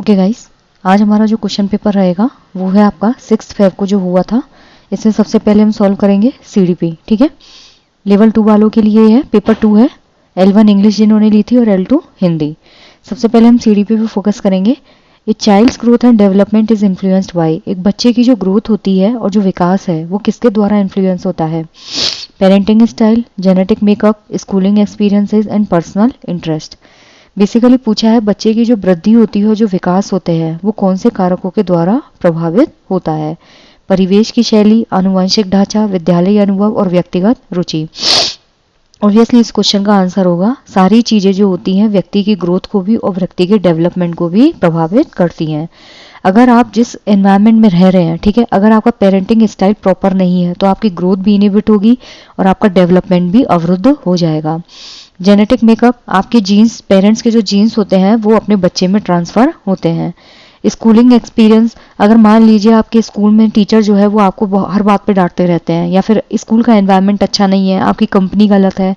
Okay guys, आज हमारा जो क्वेश्चन पेपर रहेगा वो है आपका 6 फेब को जो हुआ था। इसमें सबसे पहले हम सॉल्व करेंगे सीडीपी। ठीक है, लेवल 2 वालों के लिए है, पेपर 2 है। L1 इंग्लिश जिन्होंने ली थी और L2 हिंदी। सबसे पहले हम सीडीपी पे फोकस करेंगे। A child's growth and development is influenced by, एक बच्चे की जो ग्रोथ होती है और जो विकास है वो किसके द्वारा इन्फ्लुएंस होता है? Parenting style, genetic makeup, schooling experiences and personal interest. Basically पूछा है बच्चे की जो वृद्धि होती है, जो विकास होते हैं, वो कौन से कारकों के द्वारा प्रभावित होता है? परिवेश की शैली, आनुवंशिक ढांचा, विद्यालय अनुभव और व्यक्तिगत रुचि। ऑब्वियसली इस क्वेश्चन का आंसर होगा सारी चीजें जो होती हैं व्यक्ति की ग्रोथ को भी और व्यक्ति के डेवलपमेंट को भी प्रभावित करती हैं। अगर आप जिस एनवायरनमेंट में रह रहे हैं, ठीक है, अगर आपका पेरेंटिंग स्टाइल प्रॉपर नहीं है तो आपकी ग्रोथ भी इनहिबिट होगी और आपका डेवलपमेंट भी अवरुद्ध हो जाएगा। जेनेटिक मेकअप, आपके जीन्स, पेरेंट्स के जो जीन्स होते हैं वो अपने बच्चे में ट्रांसफर होते हैं। स्कूलिंग एक्सपीरियंस, अगर मान लीजिए आपके स्कूल में टीचर जो है वो आपको हर बात पे डांटते रहते हैं, या फिर स्कूल का एनवायरनमेंट अच्छा नहीं है, आपकी कंपनी गलत है,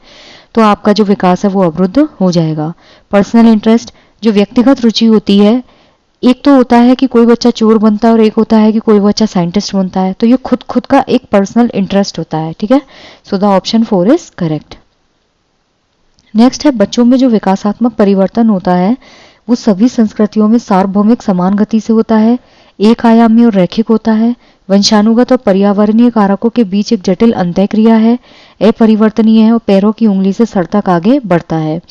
तो आपका जो विकास है वो अवरुद्ध हो जाएगा। पर्सनल इंटरेस्ट, जो व्यक्तिगत रुचि होती है, एक तो होता है कि कोई बच्चा चोर बनता है और एक होता है कि कोई बच्चा साइंटिस्ट बनता है, तो ये खुद का एक पर्सनल इंटरेस्ट होता है। ठीक है, so the option 4 is correct. Next है बच्चों में जो विकासात्मक परिवर्तन होता है वो सभी संस्कृतियों में सार्वभौमिक समान गति से होता है, एक आयामी और रैखिक होता है, वंशानुगत और पर्यावरणीय कारकों के बीच एक जटिल अंतःक्रिया है, अपरिवर्तनीय है और पैरों की उंगली से सर तक आगे बढ़ता है।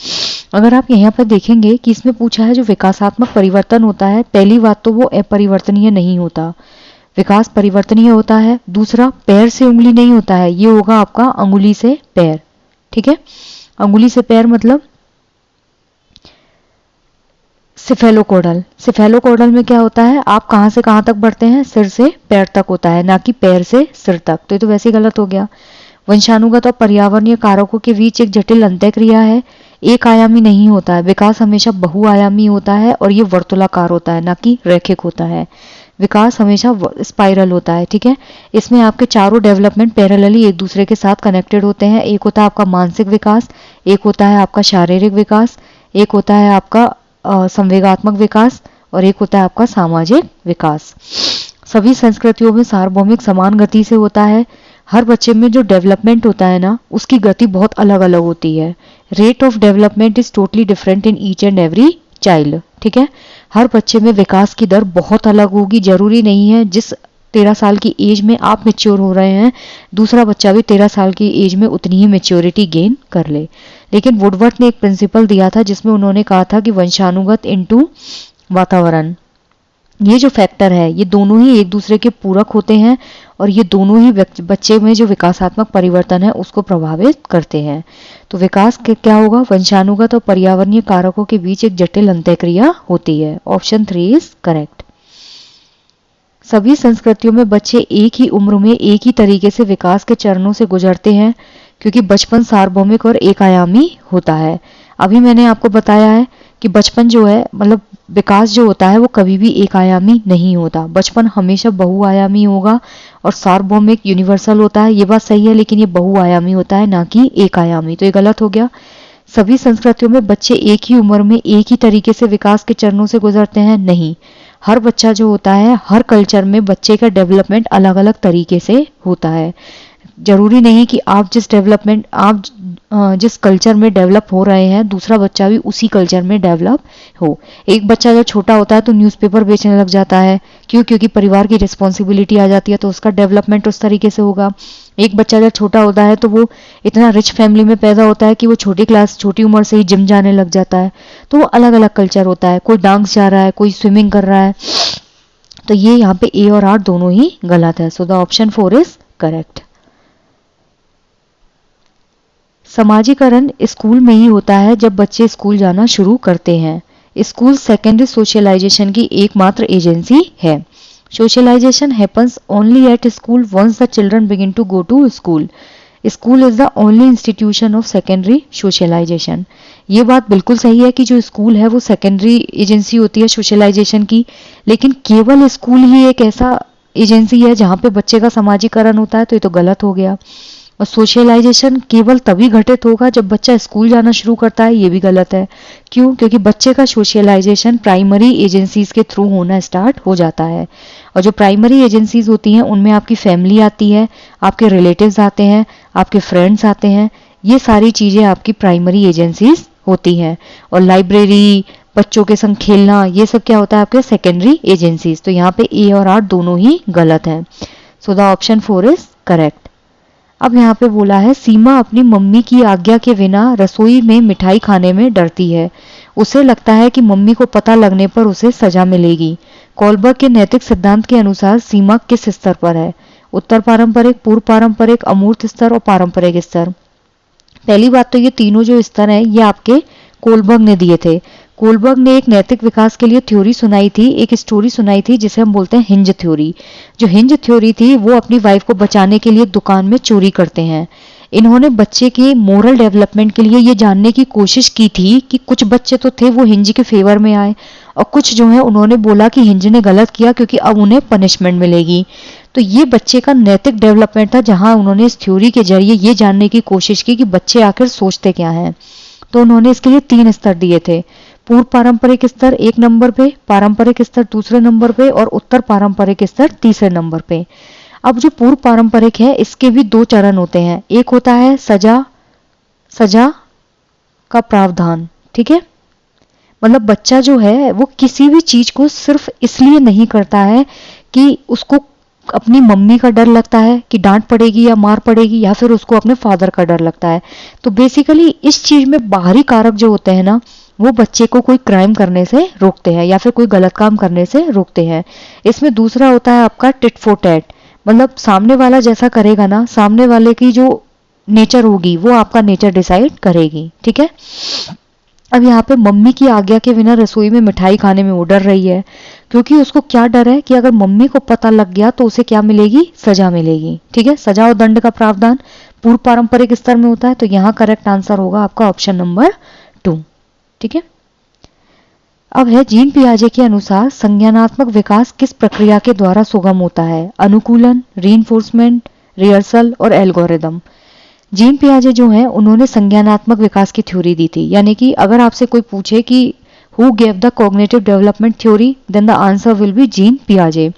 अगर आप यहाँ पर देखेंगे कि इसमें पूछा है जो विकासात्मक परिवर्तन होता है, पहली बात तो वो अपरिवर्तनीय नहीं होता, विकास परिवर्तनीय होता है। दूसरा, पैर से उंगली नहीं होता है, ये होगा आपका अंगुली से पैर। ठीक है, अंगुली से पैर मतलब सिफेलोकोडल। सिफेलोकोडल में क्या होता है, आप कहां से कहां तक बढ़ते हैं, सिर से पैर तक होता है, ना कि पैर से सिर तक, तो ये तो वैसे ही गलत हो गया। वंशानुगत और पर्यावरणीय कारकों के बीच एक जटिल अंतःक्रिया है, एक आयामी नहीं होता है, विकास हमेशा बहुआयामी होता है और ये वर्तुलाकार होता है, ना कि रैखिक होता है। विकास हमेशा स्पाइरल होता है। ठीक है, इसमें आपके चारों डेवलपमेंट पैरेलली एक दूसरे के साथ कनेक्टेड होते हैं। एक होता है आपका मानसिक विकास, एक होता है आपका शारीरिक विकास, एक होता है आपका संवेगात्मक विकास और एक होता है आपका सामाजिक विकास। सभी संस्कृतियों में सार्वभौमिक समान गति से होता है। हर बच्चे में जो डेवलपमेंट होता है ना, उसकी गति बहुत अलग अलग होती है। Rate of development is totally different in each and every child. ठीक है, हर बच्चे में विकास की दर बहुत अलग होगी। जरूरी नहीं है जिस 13 साल की एज में आप मेच्योर हो रहे हैं, दूसरा बच्चा भी 13 साल की एज में उतनी ही मेच्योरिटी गेन कर ले। लेकिन वुडवर्थ ने एक प्रिंसिपल दिया था जिसमें उन्होंने कहा था कि वंशानुगत इनटू वातावरण, ये जो फैक्टर है ये दोनों ही एक दूसरे के पूरक होते हैं और ये दोनों ही बच्चे में जो विकासात्मक परिवर्तन है उसको प्रभावित करते हैं। तो विकास क्या होगा, वंशानुगत और पर्यावरणीय कारकों के बीच एक जटिल अंतःक्रिया होती है। Option 3 is correct. सभी संस्कृतियों में बच्चे एक ही उम्र में एक ही तरीके से विकास के चरणों से गुजरते हैं क्योंकि बचपन सार्वभौमिक और एक आयामी होता है। अभी मैंने आपको बताया है कि बचपन जो है, मतलब विकास जो होता है वो कभी भी एक आयामी नहीं होता, बचपन हमेशा बहुआयामी होगा और सार्वभौमिक यूनिवर्सल होता है। ये बात सही है, लेकिन ये बहुआयामी होता है, ना कि एक आयामी, तो ये गलत हो गया। सभी संस्कृतियों में बच्चे एक ही उम्र में एक ही तरीके से विकास के चरणों से गुजरते हैं, नहीं। हर बच्चा जो होता है, हर कल्चर में बच्चे का डेवलपमेंट अलग अलग तरीके से होता है। जरूरी नहीं कि आप जिस कल्चर में डेवलप हो रहे हैं दूसरा बच्चा भी उसी कल्चर में डेवलप हो। एक बच्चा जब छोटा होता है तो न्यूज़पेपर बेचने लग जाता है, क्योंकि परिवार की रिस्पॉन्सिबिलिटी आ जाती है, तो उसका डेवलपमेंट उस तरीके से होगा। एक बच्चा जब छोटा होता है तो वो इतना रिच फैमिली में पैदा होता है कि वो छोटी उम्र से ही जिम जाने लग जाता है, तो वो अलग अलग कल्चर होता है। कोई डांस जा रहा है, कोई स्विमिंग कर रहा है, तो ये यहाँ पे ए और आर दोनों ही गलत है। So the option 4 is correct. समाजीकरण स्कूल में ही होता है जब बच्चे स्कूल जाना शुरू करते हैं। स्कूल सेकेंडरी सोशलाइजेशन की एकमात्र एजेंसी है। Socialisation happens only at school once the children begin to go to school. School is the only institution of secondary socialisation. ये बात बिल्कुल सही है कि जो स्कूल है वो सेकेंडरी एजेंसी होती है सोशलाइजेशन की, लेकिन केवल स्कूल ही एक ऐसा एजेंसी है जहाँ पे बच्चे का समाजीकरण होता है, तो ये तो गलत हो गया। और सोशलाइजेशन केवल तभी घटित होगा जब बच्चा स्कूल जाना शुरू करता है, ये भी गलत है। क्यों? क्योंकि बच्चे का सोशलाइजेशन प्राइमरी एजेंसीज के थ्रू होना स्टार्ट हो जाता है, और जो प्राइमरी एजेंसीज होती हैं उनमें आपकी फैमिली आती है, आपके रिलेटिव्स आते हैं, आपके फ्रेंड्स आते हैं, ये सारी चीज़ें आपकी प्राइमरी एजेंसीज होती हैं। और लाइब्रेरी, बच्चों के संग खेलना, ये सब क्या होता है आपके सेकेंडरी एजेंसीज। तो यहाँ पे ए और आर दोनों ही गलत हैं। सो द ऑप्शन 4 इज करेक्ट। अब यहाँ पे बोला है सीमा अपनी मम्मी की आज्ञा के बिना रसोई में मिठाई खाने में डरती है। उसे लगता है कि मम्मी को पता लगने पर उसे सजा मिलेगी। कोलबर्ग के नैतिक सिद्धांत के अनुसार सीमा किस स्तर पर है? उत्तर पारंपरिक, पूर्व पारंपरिक, अमूर्त स्तर और पारंपरिक स्तर। पहली बात तो ये तीनों जो स्तर हैं ये आपके कोलबर्ग ने दिए थे। कोलबर्ग ने एक नैतिक विकास के लिए थ्योरी सुनाई थी, एक स्टोरी सुनाई थी जिसे हम बोलते हैं हिंज थ्योरी। जो हिंज थ्योरी थी वो अपनी वाइफ को बचाने के लिए दुकान में चोरी करते हैं। इन्होंने बच्चे के मोरल डेवलपमेंट के लिए ये जानने की कोशिश की थी कि कुछ बच्चे तो थे वो हिंज के फेवर में आए, और कुछ जो है उन्होंने बोला कि हिंज ने गलत किया क्योंकि अब उन्हें पनिशमेंट मिलेगी। तो ये बच्चे का नैतिक डेवलपमेंट था, जहां उन्होंने इस थ्योरी के जरिए ये जानने की कोशिश की कि बच्चे आखिर सोचते क्या हैं। तो उन्होंने इसके लिए 3 स्तर दिए थे। पूर्व पारंपरिक स्तर 1 नंबर पे, पारंपरिक स्तर दूसरे नंबर पे और उत्तर पारंपरिक स्तर तीसरे नंबर पे। अब जो पूर्व पारंपरिक है इसके भी 2 चरण होते हैं। एक होता है सजा का प्रावधान, ठीक है। मतलब बच्चा जो है वो किसी भी चीज को सिर्फ इसलिए नहीं करता है कि उसको अपनी मम्मी का डर लगता है कि डांट पड़ेगी या मार पड़ेगी, या फिर उसको अपने फादर का डर लगता है। तो बेसिकली इस चीज में बाहरी कारक जो होते हैं ना, वो बच्चे को कोई क्राइम करने से रोकते हैं या फिर कोई गलत काम करने से रोकते हैं। इसमें दूसरा होता है आपका टिट फॉर टैट, मतलब सामने वाला जैसा करेगा ना, सामने वाले की जो नेचर होगी वो आपका नेचर डिसाइड करेगी, ठीक है। अब यहाँ पे मम्मी की आज्ञा के बिना रसोई में मिठाई खाने में वो डर रही है, क्योंकि उसको क्या डर है कि अगर मम्मी को पता लग गया तो उसे क्या मिलेगी? सजा मिलेगी, ठीक है। सजा और दंड का प्रावधान पूर्व पारंपरिक स्तर में होता है, तो यहाँ करेक्ट आंसर होगा आपका ऑप्शन नंबर 2, ठीक है। अब है जीन पियाजे के अनुसार संज्ञानात्मक विकास किस प्रक्रिया के द्वारा सुगम होता है? अनुकूलन, रीइंफोर्समेंट, रिहर्सल और एल्गोरिदम। जीन पियाजे जो हैं उन्होंने संज्ञानात्मक विकास की थ्योरी दी थी, यानी कि अगर आपसे कोई पूछे कि who gave the cognitive development theory, then the answer will be Jean पियाजे।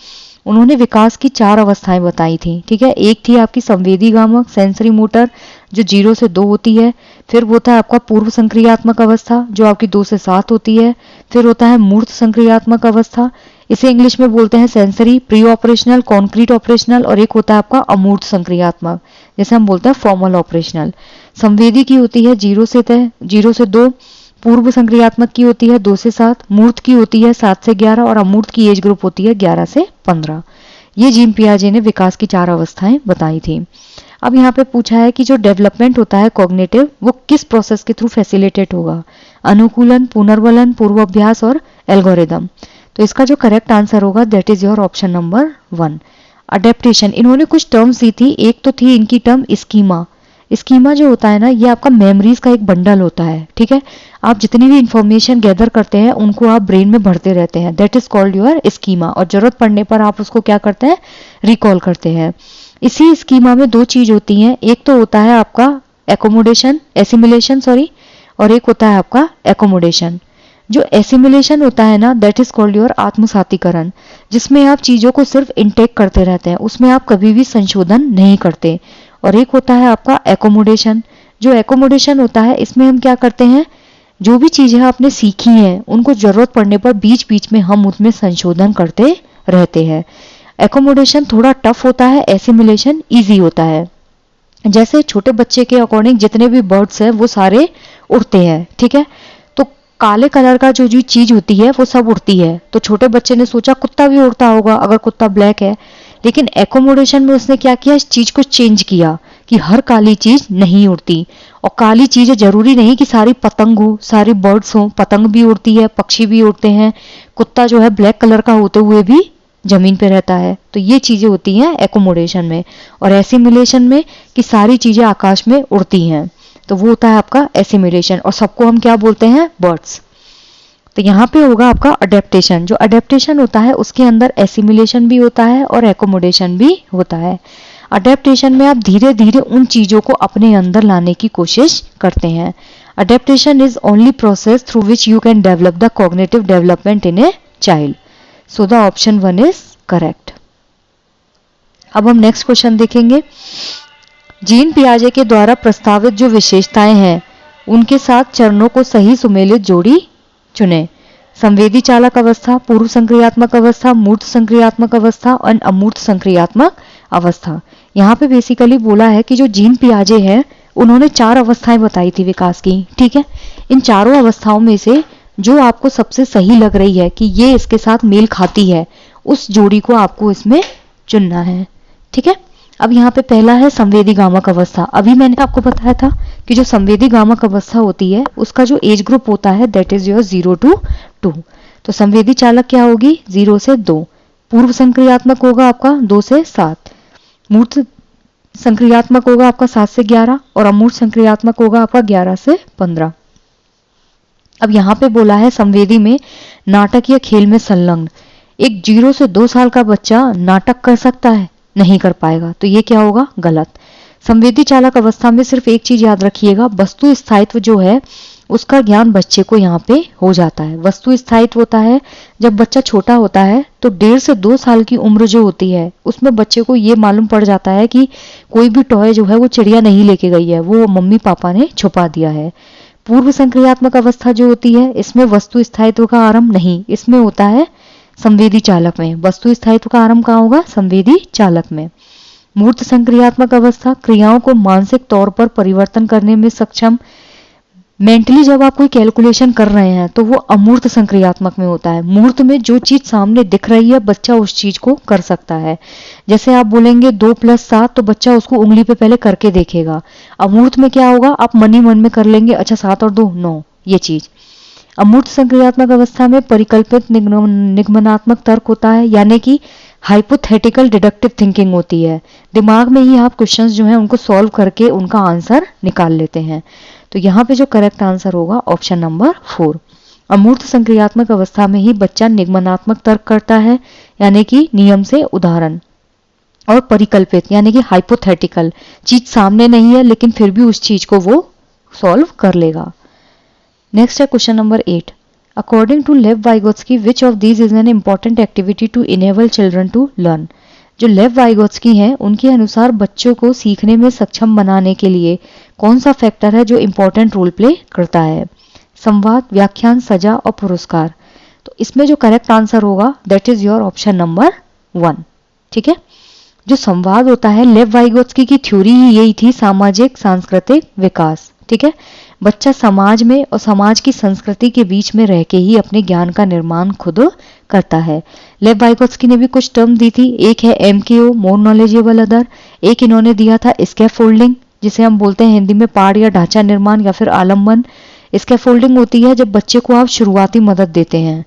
उन्होंने विकास की 4 अवस्थाएं बताई थी, ठीक है। एक थी आपकी संवेदी गामक, सेंसरी मोटर, जो 0 से 2 होती है। फिर होता है आपका पूर्व संक्रियात्मक अवस्था जो आपकी 2 से 7 होती है। फिर होता है मूर्त संक्रियात्मक अवस्था, इसे इंग्लिश में बोलते हैं sensory, pre operational, concrete operational, और एक होता है आपका अमूर्त संक्रियात्मक, जैसे हम बोलते हैं फॉर्मल ऑपरेशनल। संवेदी की होती है 0 से 2, पूर्व संक्रियात्मक की होती है 2 से 7, मूर्त की होती है 7 से 11 और अमूर्त की एज ग्रुप होती है 11 से 15। ये जीन पियाजे ने विकास की 4 अवस्थाएं बताई थी। अब यहाँ पे पूछा है कि जो डेवलपमेंट होता है कॉग्निटिव, वो किस प्रोसेस के थ्रू फैसिलिटेट होगा? अनुकूलन, पुनर्वलन, पूर्वाभ्यास और एल्गोरिदम। तो इसका जो करेक्ट आंसर होगा that is your option number 1, adaptation. इन्होंने कुछ टर्म्स दी थी, एक तो थी इनकी टर्म स्कीमा। स्कीमा जो होता है ना, ये आपका मेमोरीज का एक बंडल होता है, ठीक है। आप जितनी भी इंफॉर्मेशन गैदर करते हैं उनको आप ब्रेन में भरते रहते हैं, that is called your schema, और जरूरत पड़ने पर आप उसको क्या करते हैं? रिकॉल करते हैं। इसी स्कीमा में 2 चीज होती हैं, एक तो होता है आपका एसिमिलेशन और एक होता है आपका एकोमोडेशन। जो एसिमिलेशन होता है ना, दैट इज कॉल्ड योर आत्मसातीकरण, जिसमें आप चीजों को सिर्फ इनटेक करते रहते हैं, उसमें आप कभी भी संशोधन नहीं करते। और एक होता है आपका एकोमोडेशन। जो एकोमोडेशन होता है इसमें हम क्या करते हैं? जो भी चीजें आपने सीखी हैं उनको जरूरत पड़ने पर बीच बीच में हम उसमें संशोधन करते रहते हैं। एकोमोडेशन थोड़ा टफ होता है, एसिमिलेशन इजी होता है। जैसे छोटे बच्चे के अकॉर्डिंग जितने भी बर्ड्स हैं वो सारे उड़ते हैं, ठीक है। तो काले कलर का जो चीज होती है वो सब उड़ती है, तो छोटे बच्चे ने सोचा कुत्ता भी उड़ता होगा अगर कुत्ता ब्लैक है। लेकिन एकोमोडेशन में उसने क्या किया? इस चीज को चेंज किया कि हर काली चीज नहीं उड़ती, और काली चीजें जरूरी नहीं कि सारी पतंग हो, सारी बर्ड्स हो। पतंग भी उड़ती है, पक्षी भी उड़ते हैं, कुत्ता जो है ब्लैक कलर का होते हुए भी जमीन पे रहता है। तो ये चीजें होती हैं एकोमोडेशन में। और एसिमिलेशन में कि सारी चीजें आकाश में उड़ती हैं, तो वो होता है आपका एसिमिलेशन, और सबको हम क्या बोलते हैं? बर्ड्स। तो यहाँ पे होगा आपका अडेप्टेशन। जो अडेप्टेशन होता है उसके अंदर एसिमिलेशन भी होता है और एकोमोडेशन भी होता है। अडेप्टेशन में आप धीरे धीरे उन चीजों को अपने अंदर लाने की कोशिश करते हैं। Adaptation is only process through which you can develop the cognitive development in a child. So the option 1 is correct. अब हम नेक्स्ट क्वेश्चन देखेंगे। जीन पियाजे के द्वारा प्रस्तावित जो विशेषताएं हैं उनके साथ चरणों को सही सुमेलित जोड़ी चुने। संवेदी चालक अवस्था, पूर्व संक्रियात्मक अवस्था, मूर्त संक्रियात्मक अवस्था और अमूर्त संक्रियात्मक अवस्था। यहाँ पे बेसिकली बोला है कि जो जीन पियाजे हैं उन्होंने 4 अवस्थाएं बताई थी विकास की, ठीक है। इन चारों अवस्थाओं में से जो आपको सबसे सही लग रही है कि ये इसके साथ मेल खाती है, उस जोड़ी को आपको इसमें चुनना है, ठीक है। अब यहाँ पे पहला है संवेदी गामक अवस्था। अभी मैंने आपको बताया था कि जो संवेदी गामक अवस्था होती है उसका जो एज ग्रुप होता है दैट इज योर 0 to 2। तो संवेदी चालक क्या होगी 0 से 2, पूर्व संक्रियात्मक होगा आपका 2 से 7, मूर्त संक्रियात्मक होगा आपका 7 से 11 और अमूर्त संक्रियात्मक होगा आपका 11 से 15। अब यहाँ पे बोला है संवेदी में नाटक या खेल में संलग्न। एक 0 से 2 साल का बच्चा नाटक कर सकता है? नहीं कर पाएगा, तो ये क्या होगा गलत। संवेदी चालक अवस्था में सिर्फ एक चीज याद रखिएगा, वस्तु स्थायित्व जो है उसका ज्ञान बच्चे को यहाँ पे हो जाता है। वस्तु स्थायित्व होता है जब बच्चा छोटा होता है तो 1.5 से 2 साल की उम्र जो होती है उसमें बच्चे को ये मालूम पड़ जाता है कि कोई भी टॉय जो है वो चिड़िया नहीं लेके गई है, वो मम्मी पापा ने छुपा दिया है। पूर्व संक्रियात्मक अवस्था जो होती है इसमें वस्तु स्थायित्व का आरंभ नहीं, इसमें होता है संवेदी चालक में। वस्तु स्थायित्व का आरंभ कहाँ होगा? संवेदी चालक में। मूर्त संक्रियात्मक अवस्था क्रियाओं को मानसिक तौर पर परिवर्तन करने में सक्षम। मेंटली जब आप कोई कैलकुलेशन कर रहे हैं तो वो अमूर्त संक्रियात्मक में होता है। मूर्त में जो चीज सामने दिख रही है बच्चा उस चीज को कर सकता है। जैसे आप बोलेंगे 2 + 7 तो बच्चा उसको उंगली पे पहले करके देखेगा। अमूर्त में क्या होगा? आप मन ही मन में कर लेंगे, अच्छा 7 और 2 9, ये चीज। अमूर्त संक्रियात्मक अवस्था में परिकल्पित निगमनात्मक तर्क होता है, यानी कि हाइपोथेटिकल डिडक्टिव थिंकिंग होती है। दिमाग में ही आप क्वेश्चंस जो हैं उनको सॉल्व करके उनका आंसर निकाल लेते हैं। तो यहाँ पे जो करेक्ट आंसर होगा ऑप्शन नंबर 4। अमूर्त संक्रियात्मक अवस्था में ही बच्चा निगमनात्मक तर्क करता है, यानी कि नियम से उदाहरण, और परिकल्पित यानी कि हाइपोथेटिकल, चीज सामने नहीं है लेकिन फिर भी उस चीज को वो सॉल्व कर लेगा। नेक्स्ट है question number 8। According to Lev Vygotsky which of these is an important activity to enable children to learn. जो लेव वाइगोत्स्की हैं उनके अनुसार बच्चों को सीखने में सक्षम बनाने के लिए कौन सा फैक्टर है जो इम्पोर्टेंट रोल प्ले करता है? संवाद, व्याख्यान, सजा और पुरस्कार। तो इसमें जो करेक्ट आंसर होगा that is your option number 1, ठीक है। जो संवाद होता है लेव वाइगोत्स्की की थ्योरी ही यही थी, सामाजिक सांस्कृतिक विकास, ठीक है। बच्चा समाज में और समाज की संस्कृति के बीच में रह के ही अपने ज्ञान का निर्माण खुद करता है। लेव वाइगोत्स्की ने भी कुछ टर्म दी थी, एक है MKO मोर नॉलेजेबल अदर, एक इन्होंने दिया था स्कैफोल्डिंग जिसे हम बोलते हैं हिंदी में पाड़ या ढांचा निर्माण या फिर आलम्बन। स्कैफोल्डिंग होती है जब बच्चे को आप शुरुआती मदद देते हैं,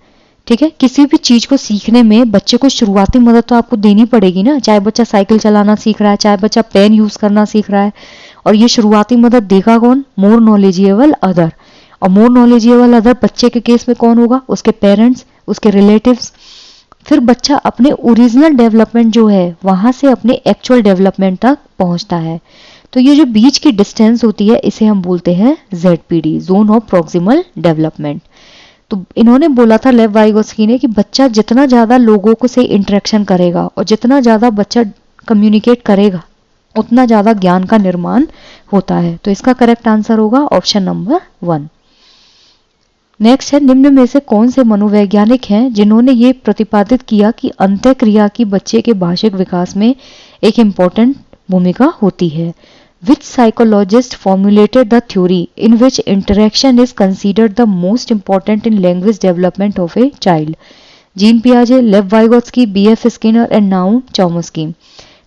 ठीक है। किसी भी चीज को सीखने में बच्चे को शुरुआती मदद तो आपको देनी पड़ेगी ना, चाहे बच्चा साइकिल चलाना सीख रहा है, चाहे बच्चा पेन यूज करना सीख रहा है, और ये शुरुआती मदद देगा कौन? More knowledgeable other. और मोर नॉलेजेबल अदर बच्चे के केस में कौन होगा? उसके पेरेंट्स, उसके रिलेटिव्स। फिर बच्चा अपने ओरिजिनल डेवलपमेंट जो है वहां से अपने एक्चुअल डेवलपमेंट तक पहुंचता है। तो ये जो बीच की डिस्टेंस होती है इसे हम बोलते हैं ZPD, zone of proximal development. तो इन्होंने बोला था लेव वाइगोत्स्की ने कि बच्चा जितना ज्यादा लोगों को से इंटरेक्शन करेगा और जितना ज्यादा बच्चा कम्युनिकेट करेगा उतना ज्यादा ज्ञान का निर्माण होता है। तो इसका करेक्ट आंसर होगा ऑप्शन नंबर 1। नेक्स्ट है, निम्न में से कौन से मनोवैज्ञानिक हैं जिन्होंने ये प्रतिपादित किया कि अंतःक्रिया की बच्चे के भाषिक विकास में एक इम्पोर्टेंट भूमिका होती है? Which psychologist formulated the theory in which interaction is considered the most important in language development of a child? Jean पियाजे, Lev Vygotsky, BF Skinner and Noam Chomsky.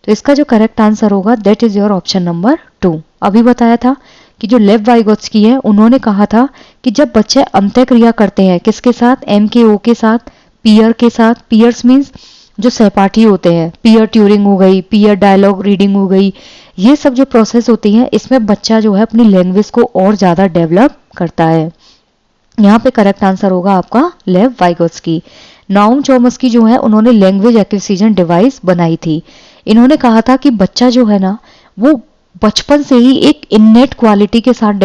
तो इसका जो करेक्ट आंसर होगा that is your option number 2। अभी बताया था कि जो लेव वाइगोत्स्की है उन्होंने कहा था कि जब बच्चे अंतःक्रिया करते हैं किसके साथ? MKO के साथ, पीयर के साथ। पीयर्स मीन्स जो सहपाठी होते हैं, पीयर ट्यूरिंग हो गई, पीयर डायलॉग रीडिंग हो गई, ये सब जो प्रोसेस होती है इसमें बच्चा जो है अपनी लैंग्वेज को और ज्यादा डेवलप करता है। यहाँ पे करेक्ट आंसर होगा आपका लेव वाइगोत्स्की। नाउम चॉम्स्की जो है उन्होंने लैंग्वेज एक्विजिशन डिवाइस बनाई थी। इन्होंने कहा था कि बच्चा जो है ना वो बचपन से ही एक इननेट क्वालिटी के साथ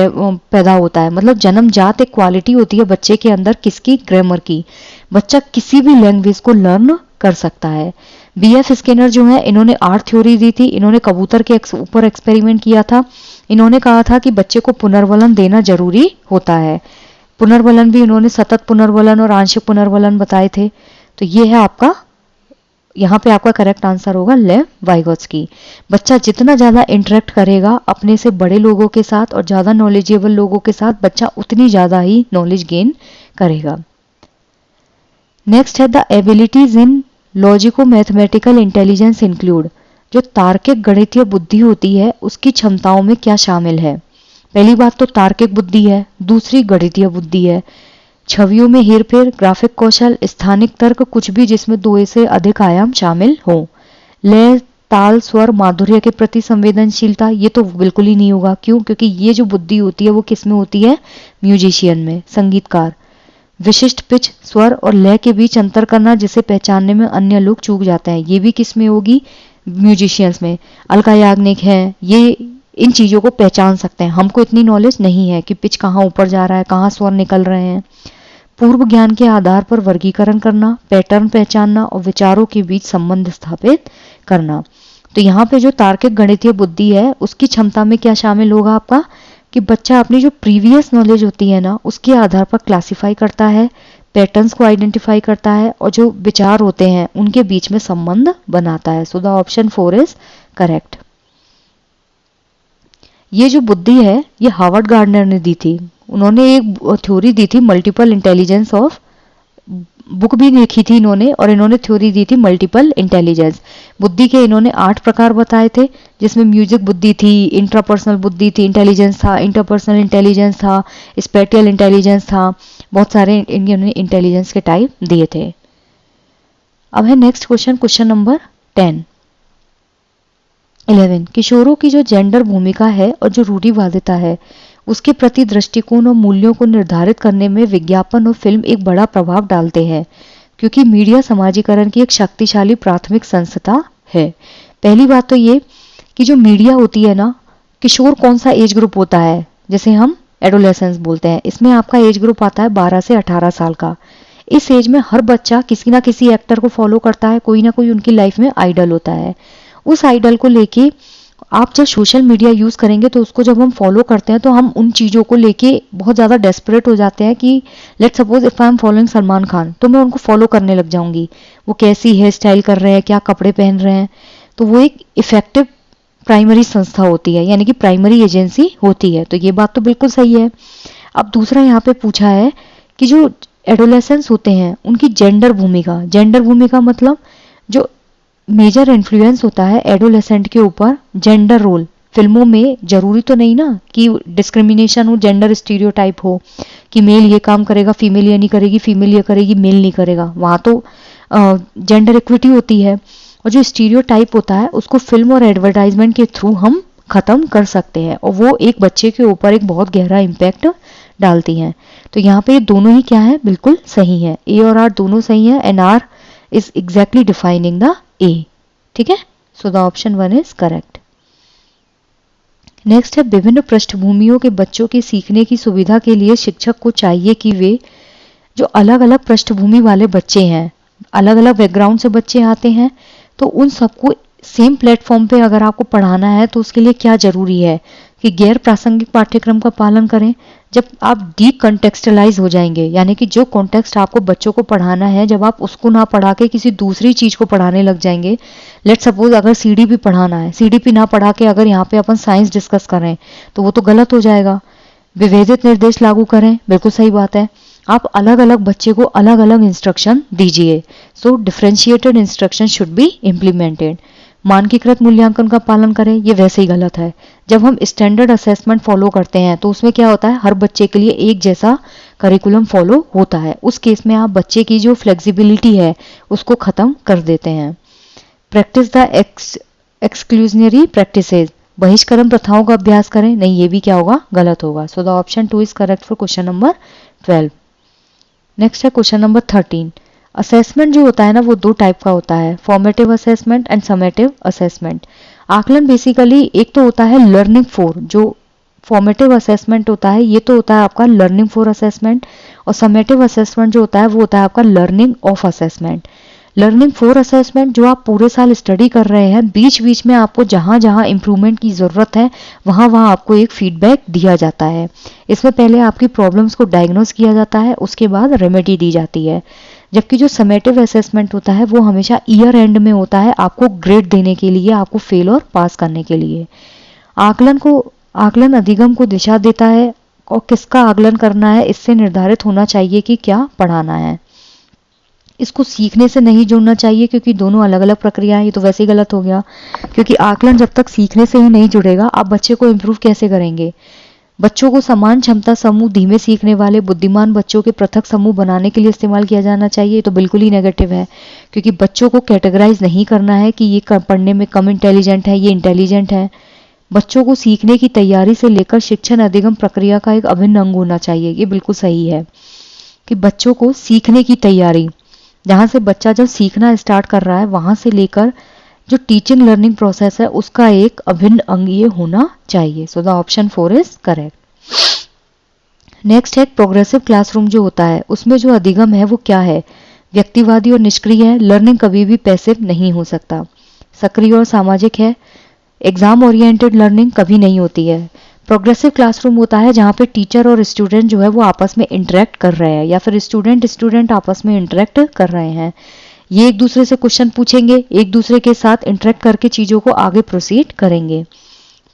पैदा होता है, मतलब जन्मजात एक क्वालिटी होती है बच्चे के अंदर, किसकी? ग्रामर की। बच्चा किसी भी लैंग्वेज को लर्न कर सकता है। बीएफ स्किनर जो है इन्होंने आर थ्योरी दी थी, इन्होंने कबूतर के ऊपर एक्सपेरिमेंट किया था। इन्होंने कहा था कि बच्चे को पुनर्वलन देना जरूरी होता है। पुनर्वलन भी इन्होंने सतत पुनर्वलन और आंशिक पुनर्वलन बताए थे। तो ये है आपका, यहाँ पे आपका करेक्ट आंसर होगा लेव वाइगोत्स्की। बच्चा जितना ज़्यादा इंटरेक्ट करेगा अपने से बड़े लोगों के साथ और ज़्यादा नॉलेजेबल लोगों के साथ, बच्चा उतनी ज़्यादा ही नॉलेज गेन करेगा। नेक्स्ट है the abilities in logico mathematical intelligence include. जो तार्किक गणितीय बुद्धि होती है उसकी क्षमताओं में क्या शामिल है? पहली बात तो तार्किक बुद्धि है, दूसरी गणितीय बुद्धि है, छवियों में हेरफेर, ग्राफिक कौशल, स्थानिक तर्क, कुछ भी जिसमें 2 से अधिक आयाम शामिल हो। लय, ताल, स्वर, माधुर्य के प्रति संवेदनशीलता, ये तो बिल्कुल ही नहीं होगा। क्यों? क्योंकि ये जो बुद्धि होती है वो किस में होती है? म्यूजिशियन में, संगीतकार। विशिष्ट पिच, स्वर और लय के बीच अंतर करना जिसे पहचानने में अन्य लोग चूक जाते हैं, ये भी किस में होगी? म्यूजिशियंस में। अलका याग्निक है, ये इन चीज़ों को पहचान सकते हैं। हमको इतनी नॉलेज नहीं है कि पिच कहाँ ऊपर जा रहा है, कहाँ स्वर निकल रहे हैं। पूर्व ज्ञान के आधार पर वर्गीकरण करना, पैटर्न पहचानना और विचारों के बीच संबंध स्थापित करना। तो यहाँ पे जो तार्किक गणितीय बुद्धि है उसकी क्षमता में क्या शामिल होगा आपका? कि बच्चा अपनी जो प्रीवियस नॉलेज होती है ना उसके आधार पर क्लासिफाई करता है, पैटर्न्स को आइडेंटिफाई करता है और जो विचार होते हैं उनके बीच में संबंध बनाता है। So the option 4 is correct. ये जो बुद्धि है ये हार्वर्ड गार्डनर ने दी थी। उन्होंने एक थ्योरी दी थी मल्टीपल इंटेलिजेंस ऑफ, बुक भी लिखी थी इन्होंने, और इन्होंने थ्योरी दी थी मल्टीपल इंटेलिजेंस। बुद्धि के इन्होंने 8 प्रकार बताए थे, जिसमें म्यूजिक बुद्धि थी, इंट्रापर्सनल बुद्धि थी, इंटेलिजेंस था, इंटरपर्सनल इंटेलिजेंस था, स्पेटियल इंटेलिजेंस था, बहुत सारे इन्होंने इंटेलिजेंस के टाइप दिए थे। अब है नेक्स्ट क्वेश्चन, क्वेश्चन नंबर 11। किशोरों की जो जेंडर भूमिका है और जो रूढ़िवादिता है उसके प्रति दृष्टिकोण और मूल्यों को निर्धारित करने में विज्ञापन और फिल्म एक बड़ा प्रभाव डालते हैं, क्योंकि मीडिया समाजीकरण की एक शक्तिशाली प्राथमिक संस्था है। पहली बात तो ये कि जो मीडिया होती है ना, किशोर कौन सा एज ग्रुप होता है, जैसे हम एडोलेसेंस बोलते हैं, इसमें आपका एज ग्रुप आता है 12 से 18 साल का। इस एज में हर बच्चा किसी ना किसी एक्टर को फॉलो करता है, कोई ना कोई उनकी लाइफ में आइडल होता है। उस आइडल को लेके आप जब सोशल मीडिया यूज करेंगे तो उसको जब हम फॉलो करते हैं तो हम उन चीजों को लेके बहुत ज्यादा डेस्परेट हो जाते हैं कि let suppose if I am following Salman Khan तो मैं उनको फॉलो करने लग जाऊंगी, वो कैसी हेयर स्टाइल कर रहे हैं, क्या कपड़े पहन रहे हैं। तो वो एक इफेक्टिव प्राइमरी संस्था होती है, यानी कि प्राइमरी एजेंसी होती है। तो ये बात तो बिल्कुल सही है। अब दूसरा यहाँ पे पूछा है कि जो एडोलेसेंस होते हैं उनकी जेंडर भूमिका, जेंडर भूमिका मतलब जो मेजर इन्फ्लुएंस होता है एडोलेसेंट के ऊपर जेंडर रोल। फिल्मों में जरूरी तो नहीं ना कि डिस्क्रिमिनेशन हो, जेंडर स्टीरियोटाइप हो कि मेल ये काम करेगा फीमेल ये नहीं करेगी, फीमेल ये करेगी मेल नहीं करेगा, वहाँ तो जेंडर इक्विटी होती है। और जो स्टीरियोटाइप होता है उसको फिल्म और एडवर्टाइजमेंट के थ्रू हम खत्म कर सकते हैं और वो एक बच्चे के ऊपर एक बहुत गहरा इम्पैक्ट डालती हैं। तो यहाँ पे दोनों ही क्या है, बिल्कुल सही है, ए और आर दोनों सही है and R is exactly defining the A. ठीक है, so the option 1 is correct. Next है विभिन्न पृष्ठभूमियों के बच्चों के सीखने की सुविधा के लिए शिक्षक को चाहिए कि वे जो अलग अलग पृष्ठभूमि वाले बच्चे हैं, अलग अलग बैकग्राउंड से बच्चे आते हैं, तो उन सबको सेम प्लेटफॉर्म पे अगर आपको पढ़ाना है तो उसके लिए क्या जरूरी है कि गैर प्रासंगिक पाठ्यक्रम का पालन करें। जब आप डीकंटेक्चुअलाइज हो जाएंगे, यानी कि जो कॉन्टेक्स्ट आपको बच्चों को पढ़ाना है जब आप उसको ना पढ़ा के किसी दूसरी चीज को पढ़ाने लग जाएंगे, लेट सपोज अगर सीडीपी पढ़ाना है, सीडीपी ना पढ़ा के अगर यहाँ पे अपन साइंस डिस्कस करें तो वो तो गलत हो जाएगा। विभेदित निर्देश लागू करें, बिल्कुल सही बात है। आप अलग अलग बच्चे को अलग अलग इंस्ट्रक्शन दीजिए, so differentiated instruction should be implemented. मानकीकृत मूल्यांकन का पालन करें, ये वैसे ही गलत है। जब हम स्टैंडर्ड असेसमेंट फॉलो करते हैं तो उसमें क्या होता है, हर बच्चे के लिए एक जैसा करिकुलम फॉलो होता है। उस केस में आप बच्चे की जो फ्लेक्सिबिलिटी है उसको खत्म कर देते हैं। प्रैक्टिस द एक्सक्लूजनरी प्रैक्टिसेस, बहिष्करण प्रथाओं का अभ्यास करें, नहीं ये भी क्या होगा, गलत होगा। So the option 2 is correct for question number 12। Next है क्वेश्चन नंबर 13। असेसमेंट जो होता है ना वो दो टाइप का होता है, formative assessment and summative assessment. आकलन बेसिकली एक तो होता है लर्निंग फॉर, जो फॉर्मेटिव असेसमेंट होता है ये तो होता है आपका लर्निंग फॉर असेसमेंट, और समेटिव असेसमेंट जो होता है वो होता है आपका learning of assessment. Learning for assessment जो आप पूरे साल स्टडी कर रहे हैं, बीच बीच में आपको जहां जहां इंप्रूवमेंट की ज़रूरत है वहां वहां आपको एक फीडबैक दिया जाता है। इसमें पहले आपकी प्रॉब्लम्स को डायग्नोस किया जाता है, उसके बाद रेमेडी दी जाती है। जबकि जो समेटिव असेसमेंट होता है वो हमेशा ईयर एंड में होता है, आपको ग्रेड देने के लिए, आपको फेल और पास करने के लिए। आकलन अधिगम को दिशा देता है, और किसका आकलन करना है इससे निर्धारित होना चाहिए कि क्या पढ़ाना है। इसको सीखने से नहीं जोड़ना चाहिए क्योंकि दोनों अलग अलग प्रक्रिया है, ये तो वैसे ही गलत हो गया। क्योंकि आकलन जब तक सीखने से ही नहीं जुड़ेगा आप बच्चे को इम्प्रूव कैसे करेंगे। बच्चों को समान क्षमता समूह, धीमे सीखने वाले बुद्धिमान बच्चों के पृथक समूह बनाने के लिए इस्तेमाल किया जाना चाहिए, तो बिल्कुल ही नेगेटिव है। क्योंकि बच्चों को कैटेगराइज नहीं करना है कि ये पढ़ने में कम इंटेलिजेंट है, ये इंटेलिजेंट है। बच्चों को सीखने की तैयारी से लेकर शिक्षण अधिगम प्रक्रिया का एक अभिन्न अंग होना चाहिए, ये बिल्कुल सही है। कि बच्चों को सीखने की तैयारी, जहाँ से बच्चा जब सीखना स्टार्ट कर रहा है वहाँ से लेकर जो टीचिंग लर्निंग प्रोसेस है उसका एक अभिन्न अंग ये होना चाहिए। सो the option 4 is correct. Next है प्रोग्रेसिव क्लासरूम जो होता है उसमें जो अधिगम है वो क्या है, व्यक्तिवादी और निष्क्रिय है, लर्निंग कभी भी पैसिव नहीं हो सकता। सक्रिय और सामाजिक है, एग्जाम ओरिएंटेड लर्निंग कभी नहीं होती है। प्रोग्रेसिव क्लासरूम होता है जहाँ पे टीचर और स्टूडेंट जो है वो आपस में इंटरेक्ट कर रहे हैं, या फिर स्टूडेंट आपस में इंटरेक्ट कर रहे हैं। ये एक दूसरे से क्वेश्चन पूछेंगे, एक दूसरे के साथ इंटरेक्ट करके चीज़ों को आगे प्रोसीड करेंगे।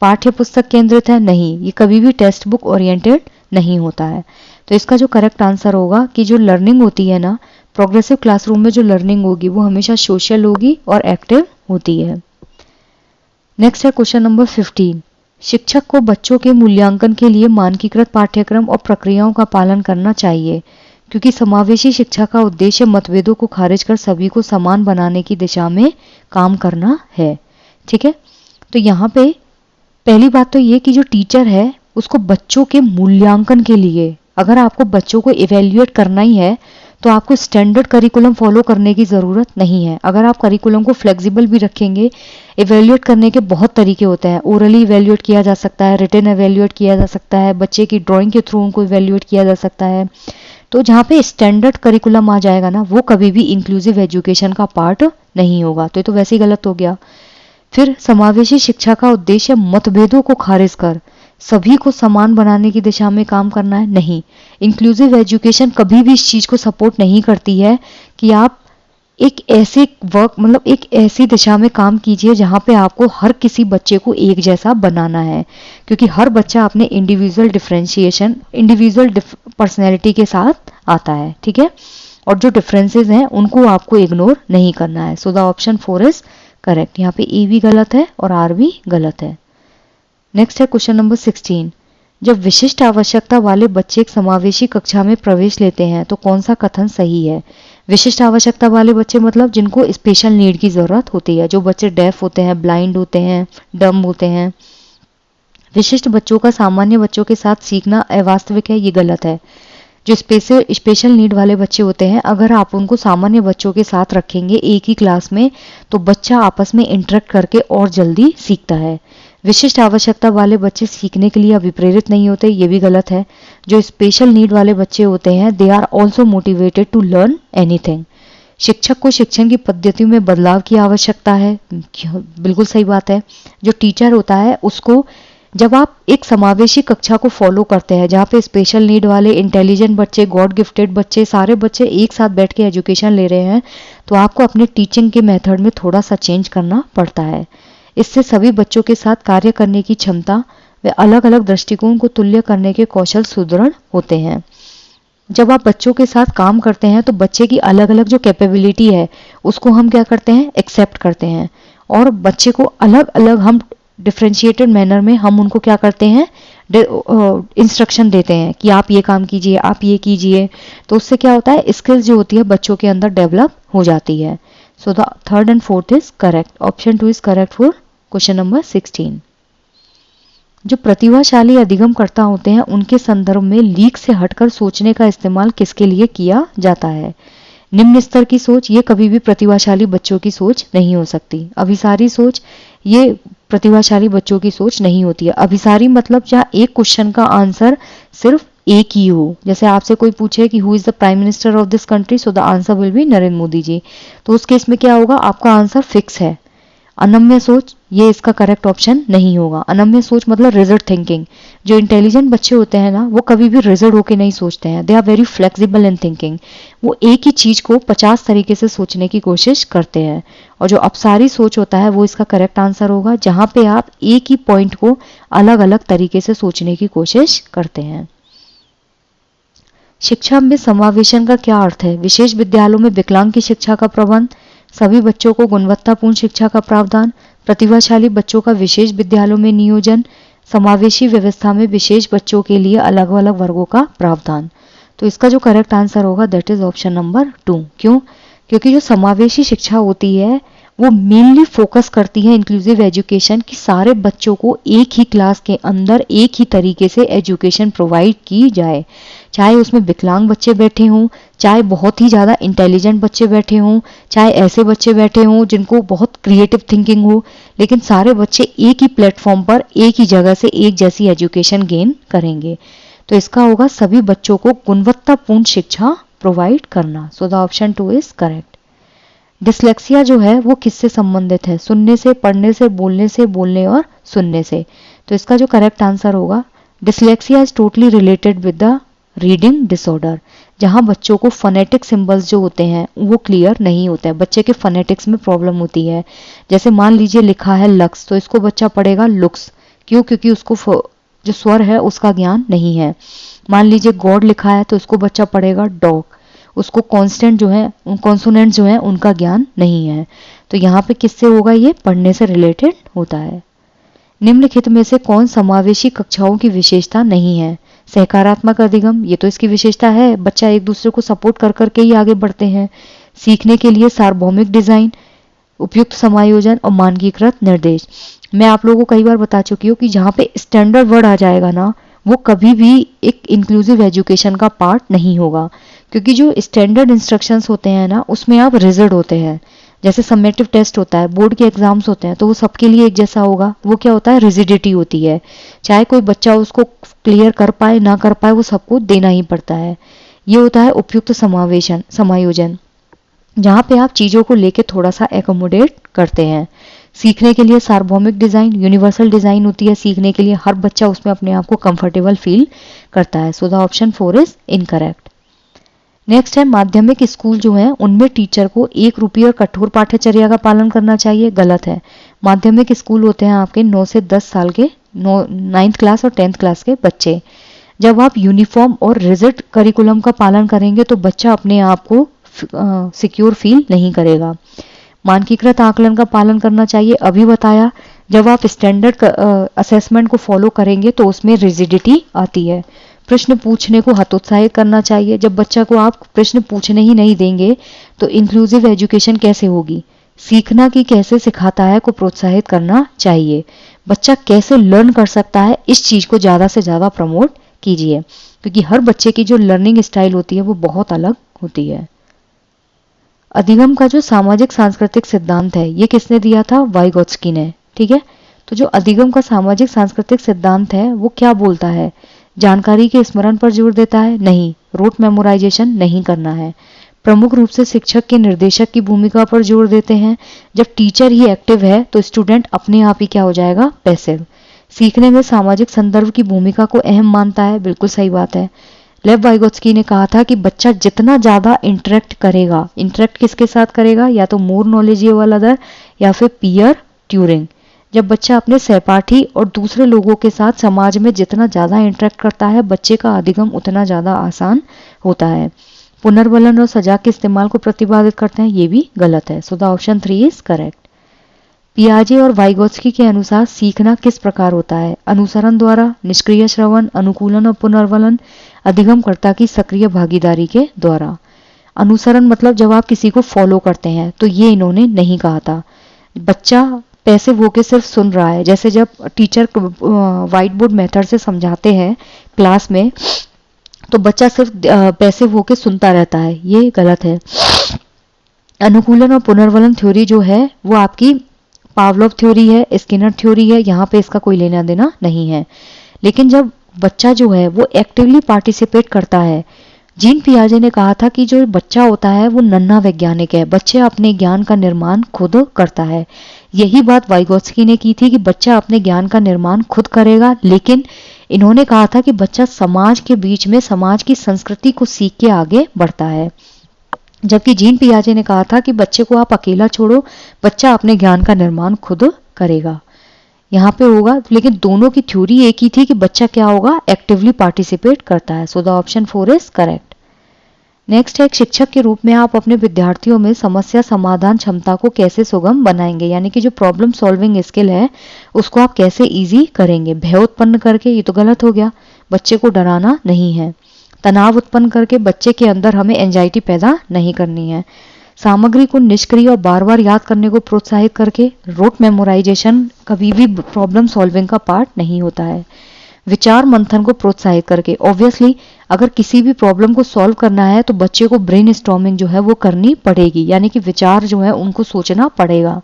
पाठ्य पुस्तक केंद्रित है नहीं, ये कभी भी टेक्स्ट बुक ओरिएंटेड नहीं होता है। तो इसका जो करेक्ट आंसर होगा कि जो लर्निंग होती है ना प्रोग्रेसिव क्लासरूम में, जो लर्निंग होगी वो हमेशा सोशल होगी और एक्टिव होती है। नेक्स्ट है क्वेश्चन नंबर 15। शिक्षक को बच्चों के मूल्यांकन के लिए मानकीकृत पाठ्यक्रम और प्रक्रियाओं का पालन करना चाहिए, क्योंकि समावेशी शिक्षा का उद्देश्य मतभेदों को खारिज कर सभी को समान बनाने की दिशा में काम करना है। ठीक है, तो यहाँ पे पहली बात तो ये कि जो टीचर है उसको बच्चों के मूल्यांकन के लिए, अगर आपको बच्चों को इवेल्युएट करना ही है तो आपको स्टैंडर्ड करिकुलम फॉलो करने की ज़रूरत नहीं है। अगर आप करिकुलम को फ्लेक्सिबल भी रखेंगे, इवेल्युएट करने के बहुत तरीके होते हैं। ओरली इवेल्युएट किया जा सकता है, रिटन इवेल्युएट किया जा सकता है, बच्चे की ड्राइंग के थ्रू उनको इवेल्युएट किया जा सकता है। तो जहाँ पे स्टैंडर्ड करिकुलम आ जाएगा ना वो कभी भी इंक्लूसिव एजुकेशन का पार्ट नहीं होगा, तो ये तो वैसे ही गलत हो गया। फिर समावेशी शिक्षा का उद्देश्य मतभेदों को खारिज कर सभी को समान बनाने की दिशा में काम करना है, नहीं। इंक्लूसिव एजुकेशन कभी भी इस चीज को सपोर्ट नहीं करती है कि आप एक ऐसे एक ऐसी दिशा में काम कीजिए जहां पे आपको हर किसी बच्चे को एक जैसा बनाना है, क्योंकि हर बच्चा अपने इंडिविजुअल पर्सनैलिटी के साथ आता है। ठीक है, और जो डिफरेंसेस हैं उनको आपको इग्नोर नहीं करना है। So the option 4 is correct. यहाँ पे ई भी गलत है और आर भी गलत है। नेक्स्ट है क्वेश्चन नंबर 16। जब विशिष्ट आवश्यकता वाले बच्चे एक समावेशी कक्षा में प्रवेश लेते हैं तो कौन सा कथन सही है। विशिष्ट आवश्यकता वाले बच्चे मतलब जिनको स्पेशल नीड की जरूरत होती है, जो बच्चे डेफ होते हैं, ब्लाइंड होते हैं, डम होते हैं। विशिष्ट बच्चों का सामान्य बच्चों के साथ सीखना अवास्तविक है, ये गलत है। जो स्पेशल नीड वाले बच्चे होते हैं, अगर आप उनको सामान्य बच्चों के साथ रखेंगे एक ही क्लास में तो बच्चा आपस में इंटरेक्ट करके और जल्दी सीखता है। विशिष्ट आवश्यकता वाले बच्चे सीखने के लिए अभिप्रेरित नहीं होते, ये भी गलत है। जो स्पेशल नीड वाले बच्चे होते हैं they are also motivated to learn anything. शिक्षक को शिक्षण की पद्धतियों में बदलाव की आवश्यकता है, बिल्कुल सही बात है। जो टीचर होता है उसको, जब आप एक समावेशी कक्षा को फॉलो करते हैं जहाँ पे स्पेशल नीड वाले, इंटेलिजेंट बच्चे, गॉड गिफ्टेड बच्चे, सारे बच्चे एक साथ बैठ के एजुकेशन ले रहे हैं, तो आपको अपने टीचिंग के मेथड में थोड़ा सा चेंज करना पड़ता है। इससे सभी बच्चों के साथ कार्य करने की क्षमता व अलग अलग दृष्टिकोण को तुल्य करने के कौशल सुदृढ़ होते हैं। जब आप बच्चों के साथ काम करते हैं तो बच्चे की अलग अलग जो कैपेबिलिटी है उसको हम क्या करते हैं, एक्सेप्ट करते हैं, और बच्चे को अलग अलग हम डिफ्रेंशिएटेड मैनर में हम उनको क्या करते हैं, इंस्ट्रक्शन देते हैं कि आप ये काम कीजिए, आप ये कीजिए। तो उससे क्या होता है, स्किल्स जो होती है बच्चों के अंदर डेवलप हो जाती है। So the third and fourth is correct. Option 2 is correct for question number 16। जो प्रतिभाशाली अधिगमकर्ता होते हैं उनके संदर्भ में लीक से हटकर सोचने का इस्तेमाल किसके लिए किया जाता है। निम्न स्तर की सोच ये कभी भी प्रतिभाशाली बच्चों की सोच नहीं हो सकती। अभिसारी सोच ये प्रतिभाशाली बच्चों की सोच नहीं होती है। अभिसारी मतलब जहाँ एक क्वेश्चन का आंसर सिर्फ एक ही हो। जैसे आपसे कोई पूछे कि who is the prime minister of this country, so the answer will be Narendra Modi ji. तो उस केस में क्या होगा, आपका आंसर फिक्स है। अनम्य सोच ये इसका करेक्ट ऑप्शन नहीं होगा। अनम्य सोच मतलब रिजल्ट थिंकिंग। जो इंटेलिजेंट बच्चे होते हैं ना, वो कभी भी रिजल्ट होके नहीं सोचते हैं। They are very flexible in thinking. वो एक ही चीज को 50 तरीके से सोचने की कोशिश करते हैं। और जो अपसारी सोच होता है वो इसका करेक्ट आंसर होगा, जहां पे आप एक ही पॉइंट को अलग अलग तरीके से सोचने की कोशिश करते हैं। शिक्षा में समावेशन का क्या अर्थ है? विशेष विद्यालयों में विकलांग की शिक्षा का प्रबंध, सभी बच्चों को गुणवत्तापूर्ण शिक्षा का प्रावधान, प्रतिभाशाली बच्चों का विशेष विद्यालयों में नियोजन, समावेशी व्यवस्था में विशेष बच्चों के लिए अलग अलग वर्गों का प्रावधान। तो इसका जो करेक्ट आंसर होगा दैट इज ऑप्शन नंबर 2। क्यों? क्योंकि जो समावेशी शिक्षा होती है वो मेनली फोकस करती है इंक्लूसिव एजुकेशन की, सारे बच्चों को एक ही क्लास के अंदर एक ही तरीके से एजुकेशन प्रोवाइड की जाए। चाहे उसमें विकलांग बच्चे बैठे हों, चाहे बहुत ही ज़्यादा इंटेलिजेंट बच्चे बैठे हों, चाहे ऐसे बच्चे बैठे हों जिनको बहुत क्रिएटिव थिंकिंग हो, लेकिन सारे बच्चे एक ही प्लेटफॉर्म पर एक ही जगह से एक जैसी एजुकेशन गेन करेंगे। तो इसका होगा सभी बच्चों को गुणवत्तापूर्ण शिक्षा प्रोवाइड करना। सो the option 2 is correct. Dyslexia जो है वो किससे संबंधित है? सुनने से, पढ़ने से, बोलने और सुनने से। तो इसका जो करेक्ट आंसर होगा, dyslexia is totally related with the reading disorder, जहां बच्चों को फोनेटिक सिंबल्स जो होते हैं वो क्लियर नहीं होते हैं। बच्चे के फोनेटिक्स में प्रॉब्लम होती है। जैसे मान लीजिए लिखा है लक्स, तो इसको बच्चा पढ़ेगा लुक्स। क्यों? क्योंकि उसको जो स्वर है उसका ज्ञान नहीं है। मान लीजिए गॉड लिखा है तो इसको बच्चा पढ़ेगा डॉग। उसको कॉन्स्टेंट जो है, कॉन्सोनेंट जो है उनका ज्ञान नहीं है। तो यहाँ पे किससे होगा? ये पढ़ने से रिलेटेड होता है। निम्नलिखित में से कौन समावेशी कक्षाओं की विशेषता नहीं है? सहकारात्मक अधिगम, ये तो इसकी विशेषता है, बच्चा एक दूसरे को सपोर्ट कर करके ही आगे बढ़ते हैं। सीखने के लिए सार्वभौमिक डिजाइन, उपयुक्त समायोजन और मानकीकृत निर्देश। मैं आप लोगों को कई बार बता चुकी हूँ कि जहाँ पे स्टैंडर्ड वर्ड आ जाएगा ना, वो कभी भी एक इंक्लूसिव एजुकेशन का पार्ट नहीं होगा। क्योंकि जो स्टैंडर्ड इंस्ट्रक्शंस होते हैं ना, उसमें आप रिजल्ट होते हैं। जैसे समेटिव टेस्ट होता है, बोर्ड के एग्जाम्स होते हैं, तो वो सबके लिए एक जैसा होगा। वो क्या होता है? रिजिडिटी होती है। चाहे कोई बच्चा उसको क्लियर कर पाए ना कर पाए, वो सबको देना ही पड़ता है। ये होता है उपयुक्त समायोजन, जहाँ पे आप चीज़ों को लेके थोड़ा सा एकोमोडेट करते हैं। सीखने के लिए सार्वभौमिक डिजाइन, यूनिवर्सल डिजाइन होती है सीखने के लिए, हर बच्चा उसमें अपने आप को कंफर्टेबल फील करता है। So the option 4 is incorrect. Next है माध्यमिक स्कूल जो है उनमें टीचर को एक रूपी और कठोर पाठ्यचर्या का पालन करना चाहिए। गलत है। माध्यमिक स्कूल होते हैं आपके 9 से 10 साल के, 9th क्लास और 10th क्लास के बच्चे। जब आप यूनिफॉर्म और रिजिड करिकुलम का पालन करेंगे तो बच्चा अपने आप को सिक्योर फील नहीं करेगा। मानकीकृत आकलन का पालन करना चाहिए, अभी बताया। जब आप स्टैंडर्ड असेसमेंट को फॉलो करेंगे तो उसमें रिजिडिटी आती है। प्रश्न पूछने को हतोत्साहित करना चाहिए। जब बच्चा को आप प्रश्न पूछने ही नहीं देंगे तो इंक्लूसिव एजुकेशन कैसे होगी? सीखना कि कैसे सिखाता है को प्रोत्साहित करना चाहिए। बच्चा कैसे लर्न कर सकता है, इस चीज को ज्यादा से ज्यादा प्रमोट कीजिए, क्योंकि हर बच्चे की जो लर्निंग स्टाइल होती है वो बहुत अलग होती है। अधिगम का जो सामाजिक सांस्कृतिक सिद्धांत है ये किसने दिया था? वाइगोत्स्की ने। ठीक है। तो जो अधिगम का सामाजिक सांस्कृतिक सिद्धांत है वो क्या बोलता है? जानकारी के स्मरण पर जोर देता है? नहीं। रोट मेमोराइजेशन नहीं करना है। प्रमुख रूप से शिक्षक के निर्देशक की भूमिका पर जोर देते हैं। जब टीचर ही एक्टिव है तो स्टूडेंट अपने आप ही क्या हो जाएगा? पैसिव। सीखने में सामाजिक संदर्भ की भूमिका को अहम मानता है। बिल्कुल सही बात है। लेव वाइगोत्स्की ने कहा था कि बच्चा जितना ज्यादा इंटरेक्ट करेगा, इंटरेक्ट किसके साथ करेगा? या तो मोर नॉलेजेबल अदर या फिर पीयर ट्यूरिंग। जब बच्चा अपने सहपाठी और दूसरे लोगों के साथ समाज में जितना ज्यादा इंटरेक्ट करता है, बच्चे का अधिगम उतना ज्यादा आसान होता है। पुनर्बलन और सजा के इस्तेमाल को प्रतिपादित करते हैं, ये भी गलत है। So the option 3 is correct. पियाजे और वाइगोत्स्की के अनुसार सीखना किस प्रकार होता है? अनुसरण द्वारा, निष्क्रिय श्रवण, अनुकूलन और पुनर्बलन, अधिगमकर्ता की सक्रिय भागीदारी के द्वारा। अनुसरण मतलब जब आप किसी को फॉलो करते हैं, तो ये इन्होंने नहीं कहा था। बच्चा पैसिव होके सिर्फ सुन रहा है। जैसे जब टीचर व्हाइट बोर्ड मेथड से समझाते हैं क्लास में, तो बच्चा सिर्फ पैसिव होके सुनता रहता है, ये गलत है। अनुकूलन और पुनर्वलन थ्योरी जो है वो आपकी पावलोव थ्योरी है, स्किनर थ्योरी है, यहाँ पे इसका कोई लेना देना नहीं है। लेकिन जब बच्चा जो है वो एक्टिवली पार्टिसिपेट करता है, जीन पियाजे ने कहा था कि जो बच्चा होता है वो नन्हा वैज्ञानिक है, बच्चे अपने ज्ञान का निर्माण खुद करता है। यही बात वाइगोत्स्की ने की थी कि बच्चा अपने ज्ञान का निर्माण खुद करेगा, लेकिन इन्होंने कहा था कि बच्चा समाज के बीच में समाज की संस्कृति को सीख के आगे बढ़ता है। जबकि जीन पियाजे ने कहा था कि बच्चे को आप अकेला छोड़ो, बच्चा अपने ज्ञान का निर्माण खुद करेगा। यहाँ पे होगा, लेकिन दोनों की थ्योरी एक ही थी कि बच्चा क्या होगा, एक्टिवली पार्टिसिपेट करता है। So the option 4 is correct. Next है, एक शिक्षक के रूप में आप अपने विद्यार्थियों में समस्या समाधान क्षमता को कैसे सुगम बनाएंगे, यानी कि जो प्रॉब्लम सॉल्विंग स्किल है उसको आप कैसे इजी करेंगे। भय उत्पन्न करके, ये तो गलत हो गया, बच्चे को डराना नहीं है। तनाव उत्पन्न करके, बच्चे के अंदर हमें एंजाइटी पैदा नहीं करनी है। सामग्री को निष्क्रिय और बार बार याद करने को प्रोत्साहित करके, रोट मेमोराइजेशन कभी भी प्रॉब्लम सॉल्विंग का पार्ट नहीं होता है। विचार मंथन को प्रोत्साहित करके, ऑब्वियसली अगर किसी भी प्रॉब्लम को सॉल्व करना है तो बच्चे को ब्रेन स्टॉर्मिंग जो है वो करनी पड़ेगी, यानी कि विचार जो है उनको सोचना पड़ेगा।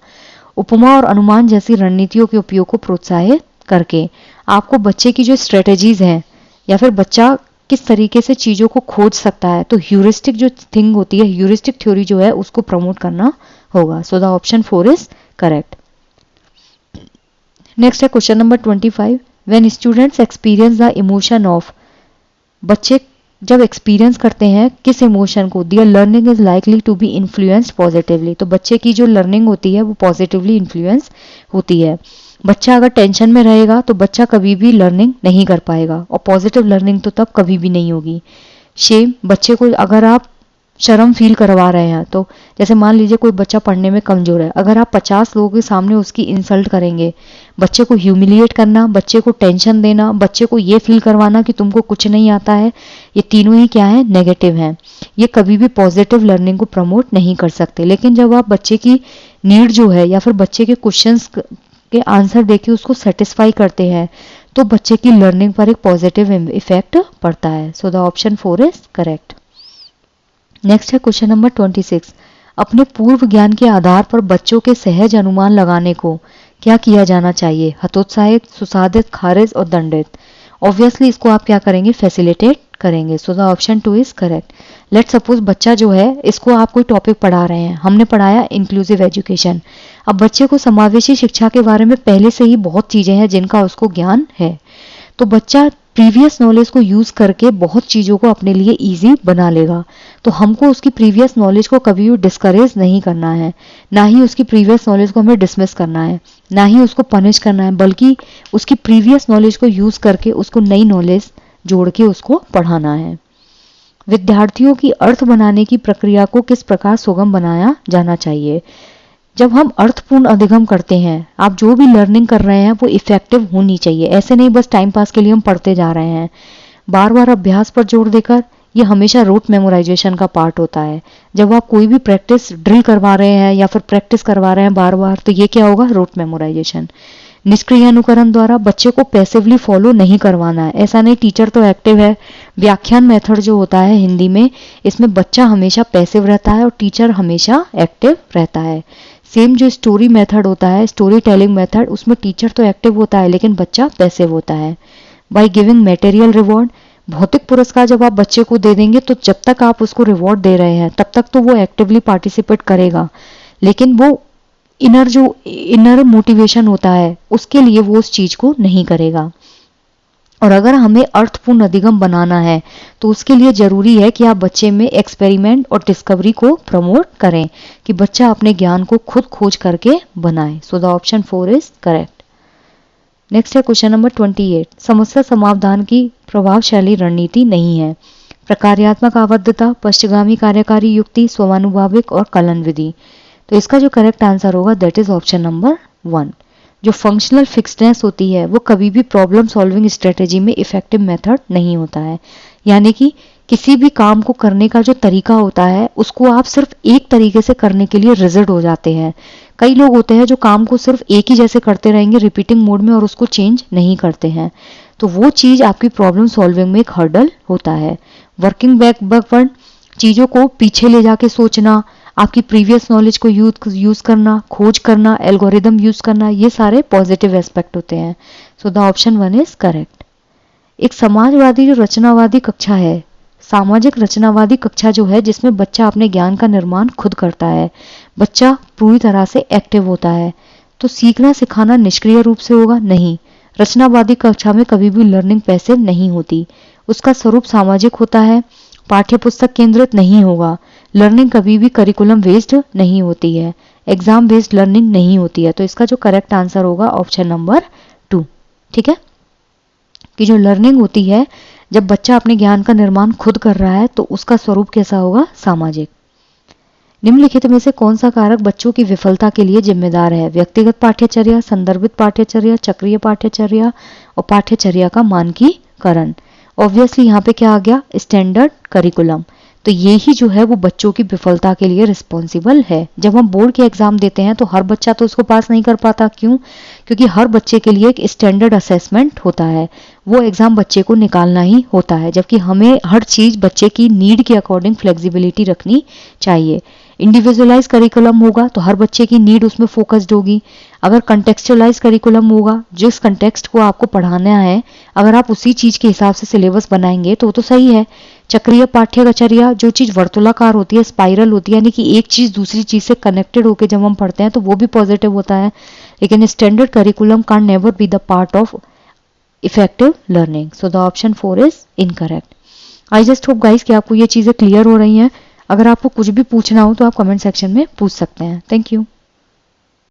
उपमा और अनुमान जैसी रणनीतियों के उपयोग को प्रोत्साहित करके, आपको बच्चे की जो स्ट्रेटेजीज हैं या फिर बच्चा किस तरीके से चीजों को खोज सकता है, तो ह्यूरिस्टिक जो थिंग होती है, ह्यूरिस्टिक थ्योरी जो है उसको प्रमोट करना होगा। So the option 4 is correct. Next है question number 25, when students experience the emotion of, बच्चे जब एक्सपीरियंस करते हैं किस इमोशन को, there learning is likely to be influenced positively, तो बच्चे की जो लर्निंग होती है वो पॉजिटिवली इन्फ्लुएंस होती है। बच्चा अगर टेंशन में रहेगा तो बच्चा कभी भी लर्निंग नहीं कर पाएगा, और पॉजिटिव लर्निंग तो तब कभी भी नहीं होगी। शेम, बच्चे को अगर आप शर्म फील करवा रहे हैं, तो जैसे मान लीजिए कोई बच्चा पढ़ने में कमजोर है, अगर आप 50 लोगों के सामने उसकी इंसल्ट करेंगे, बच्चे को ह्यूमिलिएट करना, बच्चे को टेंशन देना, बच्चे को ये फील करवाना कि तुमको कुछ नहीं आता है, ये तीनों ही क्या है, नेगेटिव हैं। ये कभी भी पॉजिटिव लर्निंग को प्रमोट नहीं कर सकते। लेकिन जब आप बच्चे की नीड जो है या फिर बच्चे के क्वेश्चंस के आंसर देके उसको सेटिस्फाई करते हैं, तो बच्चे की लर्निंग पर एक पॉजिटिव इफेक्ट पड़ता है। So the option 4 is correct. Next है क्वेश्चन नंबर 26, अपने पूर्व ज्ञान के आधार पर बच्चों के सहज अनुमान लगाने को क्या किया जाना चाहिए, हतोत्साहित, सुसादित, खारिज और दंडित। ऑब्वियसली इसको आप क्या करेंगे, फैसिलिटेट करेंगे। सो the option 2 is correct. Let suppose बच्चा जो है, इसको आप कोई टॉपिक पढ़ा रहे हैं, हमने पढ़ाया इंक्लूसिव एजुकेशन। अब बच्चे को समावेशी शिक्षा के बारे में पहले से ही बहुत चीजें हैं जिनका उसको ज्ञान है, तो बच्चा प्रीवियस नॉलेज को यूज करके बहुत चीजों को अपने लिए इजी बना लेगा। तो हमको उसकी प्रीवियस नॉलेज को कभी भी डिस्करेज नहीं करना है, ना ही उसकी प्रीवियस नॉलेज को हमें डिसमिस करना है, ना ही उसको पनिश करना है, बल्कि उसकी प्रीवियस नॉलेज को यूज करके उसको नई नॉलेज जोड़ के उसको पढ़ाना है। विद्यार्थियों की अर्थ बनाने की प्रक्रिया को किस प्रकार सुगम बनाया जाना चाहिए। जब हम अर्थपूर्ण अधिगम करते हैं, आप जो भी लर्निंग कर रहे हैं वो इफेक्टिव होनी चाहिए, ऐसे नहीं बस टाइम पास के लिए हम पढ़ते जा रहे हैं। बार बार अभ्यास पर जोर देकर, ये हमेशा रूट मेमोराइजेशन का पार्ट होता है। जब आप कोई भी प्रैक्टिस ड्रिल करवा रहे हैं या फिर प्रैक्टिस करवा रहे हैं बार बार, तो ये क्या होगा, रूट मेमोराइजेशन। निष्क्रिय अनुकरण द्वारा बच्चे को पैसिवली फॉलो नहीं करवाना है, ऐसा नहीं टीचर तो एक्टिव है। व्याख्यान मेथड जो होता है हिंदी में, इसमें बच्चा हमेशा पैसिव रहता है और टीचर हमेशा एक्टिव रहता है। सेम जो स्टोरी मेथड होता है, स्टोरी टेलिंग मेथड, उसमें टीचर तो एक्टिव होता है लेकिन बच्चा पैसिव होता है। बाय गिविंग मटेरियल रिवॉर्ड, भौतिक पुरस्कार जब आप बच्चे को दे देंगे तो जब तक आप उसको रिवॉर्ड दे रहे हैं तब तक तो वो एक्टिवली पार्टिसिपेट करेगा, लेकिन वो इनर मोटिवेशन होता है उसके लिए वो उस चीज को नहीं करेगा। और अगर हमें अर्थपूर्ण अधिगम बनाना है तो उसके लिए जरूरी है कि आप बच्चे में एक्सपेरिमेंट और डिस्कवरी को प्रमोट करें, कि बच्चा अपने ज्ञान को खुद खोज करके बनाए। सो the option 4 is correct. Next है क्वेश्चन नंबर 28, समस्या समाधान की प्रभावशाली रणनीति नहीं है। प्रकार्यात्मक आबद्धता, पश्चगामी कार्यकारी युक्ति, स्वानुभाविक और कलन विधि। तो इसका जो करेक्ट आंसर होगा दैट इज ऑप्शन नंबर 1। जो फंक्शनल फिक्सनेस होती है वो कभी भी प्रॉब्लम सॉल्विंग स्ट्रेटेजी में इफेक्टिव मेथड नहीं होता है, यानी कि किसी भी काम को करने का जो तरीका होता है उसको आप सिर्फ एक तरीके से करने के लिए रिजिड हो जाते हैं। कई लोग होते हैं जो काम को सिर्फ एक ही जैसे करते रहेंगे रिपीटिंग मोड में और उसको चेंज नहीं करते हैं, तो वो चीज आपकी प्रॉब्लम सॉल्विंग में एक हर्डल होता है। वर्किंग बैकवर्ड, चीज़ों को पीछे ले जाके सोचना, आपकी प्रीवियस नॉलेज को यूज़ करना, खोज करना, एल्गोरिदम यूज़ करना, ये सारे पॉजिटिव एस्पेक्ट होते हैं। सो द ऑप्शन 1 इज करेक्ट। एक समाजवादी जो रचनावादी कक्षा है, सामाजिक रचनावादी कक्षा जो है जिसमें बच्चा अपने ज्ञान का निर्माण खुद करता है, बच्चा पूरी तरह से एक्टिव होता है, तो सीखना सिखाना निष्क्रिय रूप से होगा? नहीं। रचनावादी कक्षा में कभी भी लर्निंग पैसिव नहीं होती, उसका स्वरूप सामाजिक होता है, पाठ्य पुस्तक केंद्रित नहीं होगा, लर्निंग कभी भी करिकुलम बेस्ड नहीं होती है, एग्जाम बेस्ड लर्निंग नहीं होती है। तो इसका जो करेक्ट आंसर होगा ऑप्शन नंबर 2। ठीक है, कि जो लर्निंग होती है जब बच्चा अपने ज्ञान का निर्माण खुद कर रहा है तो उसका स्वरूप कैसा होगा? सामाजिक। निम्नलिखित में से कौन सा कारक बच्चों की विफलता के लिए जिम्मेदार है? व्यक्तिगत पाठ्यचर्या, संदर्भित पाठ्यचर्या, चक्रीय पाठ्यचर्या और पाठ्यचर्या का मानकीकरण। ऑब्वियसली यहाँ पे क्या आ गया? Standard curriculum. तो ये ही जो है वो बच्चों की विफलता के लिए रिस्पॉन्सिबल है। जब हम बोर्ड के एग्जाम देते हैं तो हर बच्चा तो उसको पास नहीं कर पाता। क्यों? क्योंकि हर बच्चे के लिए एक स्टैंडर्ड असेसमेंट होता है, वो एग्जाम बच्चे को निकालना ही होता है, जबकि हमें हर चीज बच्चे की नीड के अकॉर्डिंग फ्लेक्सिबिलिटी रखनी चाहिए। इंडिविजुअलाइज करिकुलम होगा तो हर बच्चे की नीड उसमें फोकस्ड होगी। अगर कंटेक्चुअलाइज करिकुलम होगा, जिस कंटेक्स्ट को आपको पढ़ाना है अगर आप उसी चीज के हिसाब से सिलेबस बनाएंगे तो वो तो सही है। चक्रीय पाठ्यचर्या, जो चीज वर्तुलाकार होती है, स्पाइरल होती है, यानी कि एक चीज दूसरी चीज से कनेक्टेड होकर जब हम पढ़ते हैं तो वो भी पॉजिटिव होता है। लेकिन standard curriculum can never be the part of effective learning. So the option 4 is incorrect. I just hope guys कि आपको ये चीजें क्लियर हो रही हैं। अगर आपको कुछ भी पूछना हो तो आप कमेंट सेक्शन में पूछ सकते हैं। Thank you.